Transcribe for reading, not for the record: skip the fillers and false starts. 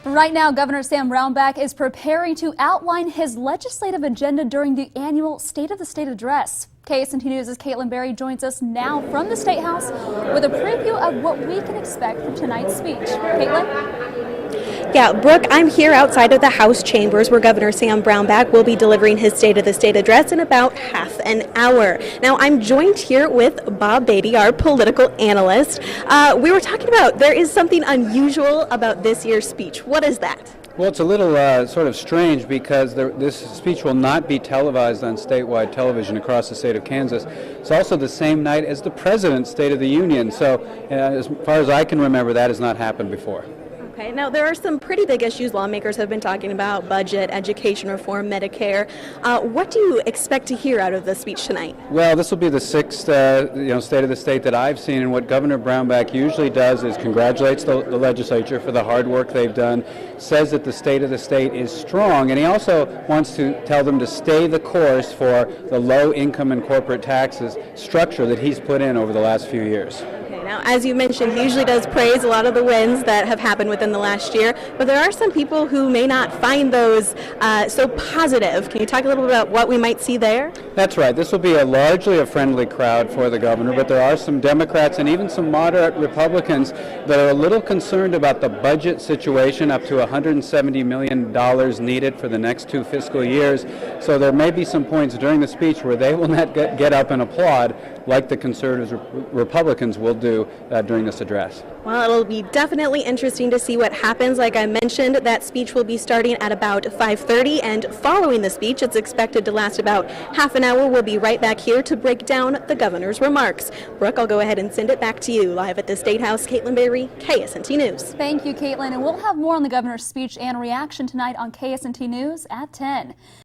Right now, Governor Sam Brownback is preparing to outline his legislative agenda during the annual State of the State address. KSNT News' Kaitlin joins us now from the State House with a preview of what we can expect from tonight's speech. Kaitlin? Yeah, Brooke, I'm here outside of the House chambers where Governor Sam Brownback will be delivering his State of the State address in about half an hour. Now, I'm joined here with Bob Beatty, our political analyst. We were talking about there is something unusual about this year's speech. What is that? Well, it's a little sort of strange because this speech will not be televised on statewide television across the state of Kansas. It's also the same night as the President's State of the Union. So as far as I can remember, that has not happened before. Okay, now there are some pretty big issues lawmakers have been talking about: budget, education reform, Medicare. What do you expect to hear out of the speech tonight? Well, this will be the sixth State of the State that I've seen, and what Governor Brownback usually does is congratulates the legislature for the hard work they've done, says that the State of the State is strong, and he also wants to tell them to stay the course for the low income and corporate taxes structure that he's put in over the last few years. Now, as you mentioned, he usually does praise a lot of the wins that have happened within the last year, but there are some people who may not find those so positive. Can you talk a little bit about what we might see there? That's right. This will be largely a friendly crowd for the governor, but there are some Democrats and even some moderate Republicans that are a little concerned about the budget situation, up to $170 million needed for the next 2 fiscal years. So there may be some points during the speech where they will not get up and applaud like the conservatives Republicans will do during this address. Well, it'll be definitely interesting to see what happens. Like I mentioned, that speech will be starting at about 5:30, and following the speech, it's expected to last about half an hour. We'll be right back here to break down the governor's remarks. Brooke, I'll go ahead and send it back to you. Live at the State House, Kaitlin Berry, KSNT News. Thank you, Kaitlin, and we'll have more on the governor's speech and reaction tonight on KSNT News at 10.